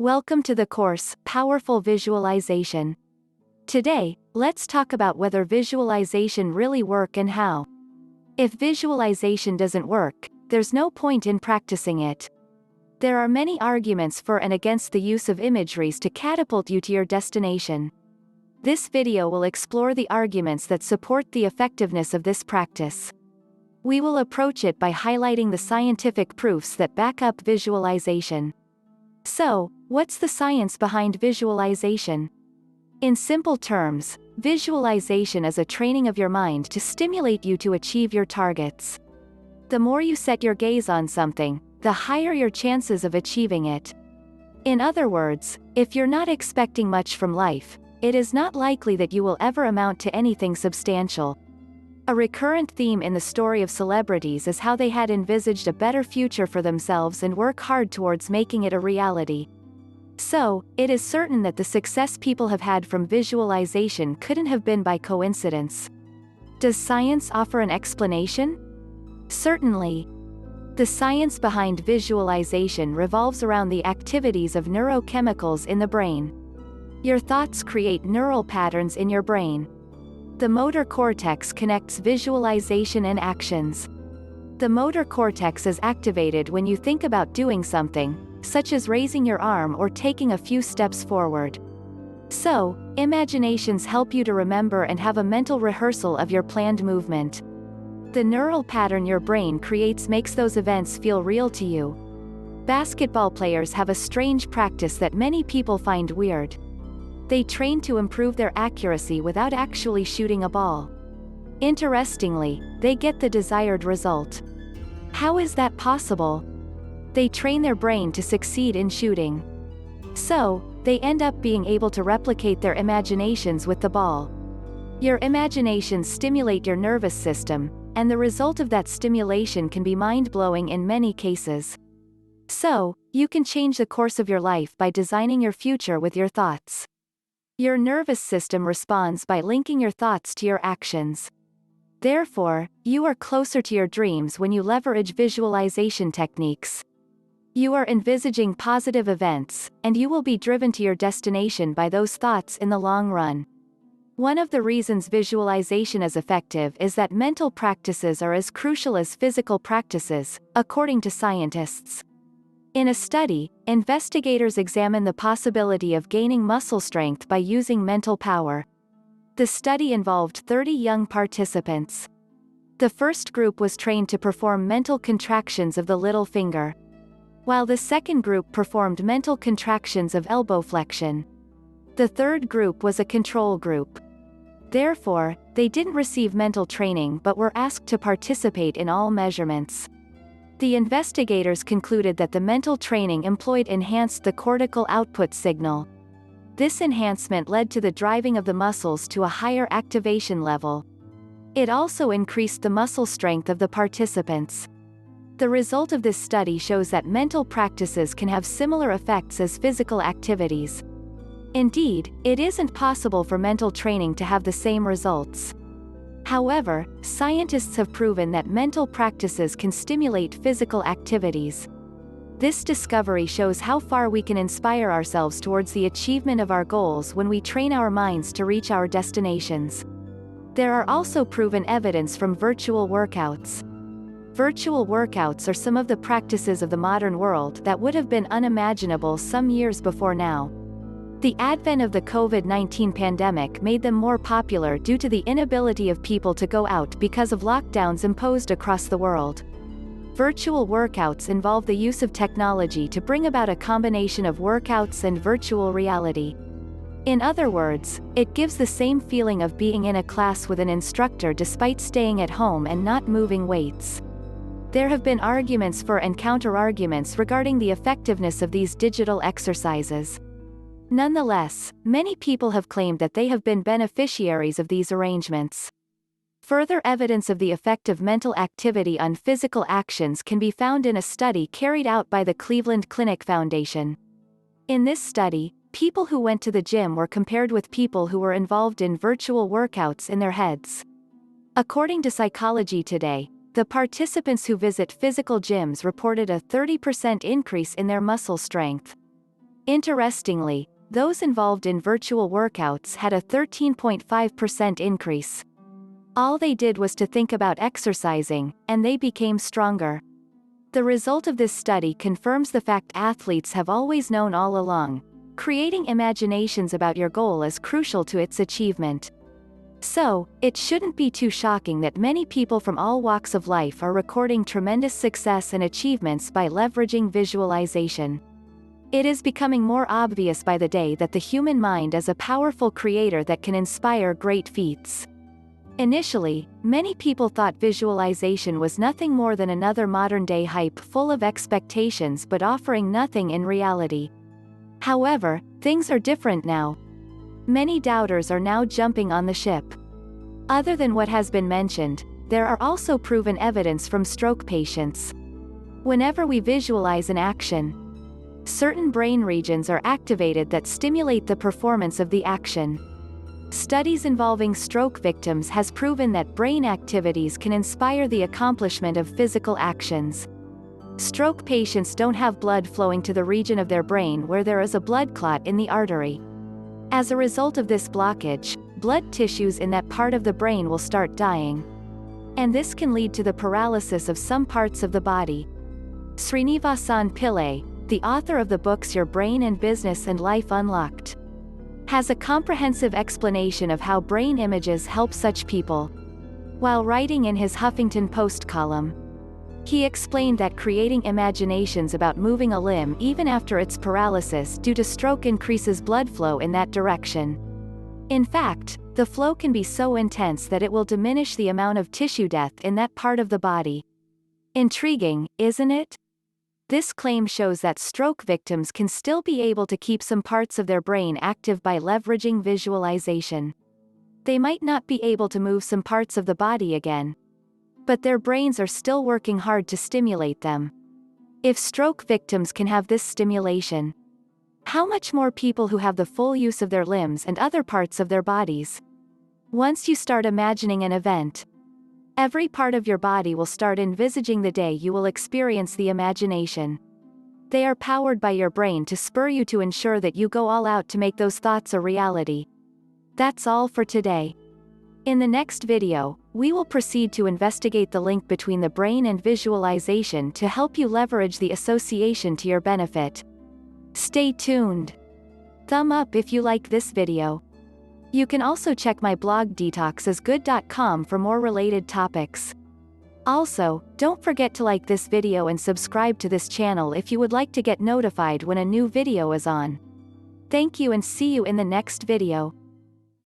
Welcome to the course, Powerful Visualization. Today, let's talk about whether visualization really works and how. If visualization doesn't work, there's no point in practicing it. There are many arguments for and against the use of imageries to catapult you to your destination. This video will explore the arguments that support the effectiveness of this practice. We will approach it by highlighting the scientific proofs that back up visualization. So, what's the science behind visualization? In simple terms, visualization is a training of your mind to stimulate you to achieve your targets. The more you set your gaze on something, the higher your chances of achieving it. In other words, if you're not expecting much from life, it is not likely that you will ever amount to anything substantial. A recurrent theme in the story of celebrities is how they had envisaged a better future for themselves and work hard towards making it a reality. So, it is certain that the success people have had from visualization couldn't have been by coincidence. Does science offer an explanation? Certainly. The science behind visualization revolves around the activities of neurochemicals in the brain. Your thoughts create neural patterns in your brain. The motor cortex connects visualization and actions. The motor cortex is activated when you think about doing something, such as raising your arm or taking a few steps forward. So, imaginations help you to remember and have a mental rehearsal of your planned movement. The neural pattern your brain creates makes those events feel real to you. Basketball players have a strange practice that many people find weird. They train to improve their accuracy without actually shooting a ball. Interestingly, they get the desired result. How is that possible? They train their brain to succeed in shooting. So, they end up being able to replicate their imaginations with the ball. Your imaginations stimulate your nervous system, and the result of that stimulation can be mind-blowing in many cases. So, you can change the course of your life by designing your future with your thoughts. Your nervous system responds by linking your thoughts to your actions. Therefore, you are closer to your dreams when you leverage visualization techniques. You are envisaging positive events, and you will be driven to your destination by those thoughts in the long run. One of the reasons visualization is effective is that mental practices are as crucial as physical practices, according to scientists. In a study, investigators examined the possibility of gaining muscle strength by using mental power. The study involved 30 young participants. The first group was trained to perform mental contractions of the little finger, while the second group performed mental contractions of elbow flexion. The third group was a control group. Therefore, they didn't receive mental training but were asked to participate in all measurements. The investigators concluded that the mental training employed enhanced the cortical output signal. This enhancement led to the driving of the muscles to a higher activation level. It also increased the muscle strength of the participants. The result of this study shows that mental practices can have similar effects as physical activities. Indeed, it isn't possible for mental training to have the same results. However, scientists have proven that mental practices can stimulate physical activities. This discovery shows how far we can inspire ourselves towards the achievement of our goals when we train our minds to reach our destinations. There are also proven evidence from virtual workouts. Virtual workouts are some of the practices of the modern world that would have been unimaginable some years before now. The advent of the COVID-19 pandemic made them more popular due to the inability of people to go out because of lockdowns imposed across the world. Virtual workouts involve the use of technology to bring about a combination of workouts and virtual reality. In other words, it gives the same feeling of being in a class with an instructor despite staying at home and not moving weights. There have been arguments for and counter-arguments regarding the effectiveness of these digital exercises. Nonetheless, many people have claimed that they have been beneficiaries of these arrangements. Further evidence of the effect of mental activity on physical actions can be found in a study carried out by the Cleveland Clinic Foundation. In this study, people who went to the gym were compared with people who were involved in virtual workouts in their heads. According to Psychology Today, the participants who visit physical gyms reported a 30% increase in their muscle strength. Interestingly, those involved in virtual workouts had a 13.5% increase. All they did was to think about exercising, and they became stronger. The result of this study confirms the fact athletes have always known all along: creating imaginations about your goal is crucial to its achievement. So, it shouldn't be too shocking that many people from all walks of life are recording tremendous success and achievements by leveraging visualization. It is becoming more obvious by the day that the human mind is a powerful creator that can inspire great feats. Initially, many people thought visualization was nothing more than another modern-day hype full of expectations but offering nothing in reality. However, things are different now. Many doubters are now jumping on the ship. Other than what has been mentioned, there are also proven evidence from stroke patients. Whenever we visualize an action, certain brain regions are activated that stimulate the performance of the action. Studies involving stroke victims has proven that brain activities can inspire the accomplishment of physical actions. Stroke patients don't have blood flowing to the region of their brain where there is a blood clot in the artery. As a result of this blockage, blood tissues in that part of the brain will start dying. And this can lead to the paralysis of some parts of the body. Srinivasan Pillai, the author of the books Your Brain and Business and Life Unlocked, has a comprehensive explanation of how brain images help such people. While writing in his Huffington Post column, he explained that creating imaginations about moving a limb even after its paralysis due to stroke increases blood flow in that direction. In fact, the flow can be so intense that it will diminish the amount of tissue death in that part of the body. Intriguing, isn't it? This claim shows that stroke victims can still be able to keep some parts of their brain active by leveraging visualization. They might not be able to move some parts of the body again, but their brains are still working hard to stimulate them. If stroke victims can have this stimulation, how much more people who have the full use of their limbs and other parts of their bodies? Once you start imagining an event, every part of your body will start envisaging the day you will experience the imagination. They are powered by your brain to spur you to ensure that you go all out to make those thoughts a reality. That's all for today. In the next video, we will proceed to investigate the link between the brain and visualization to help you leverage the association to your benefit. Stay tuned. Thumb up if you like this video. You can also check my blog detoxisgood.com for more related topics. Also, don't forget to like this video and subscribe to this channel if you would like to get notified when a new video is on. Thank you and see you in the next video.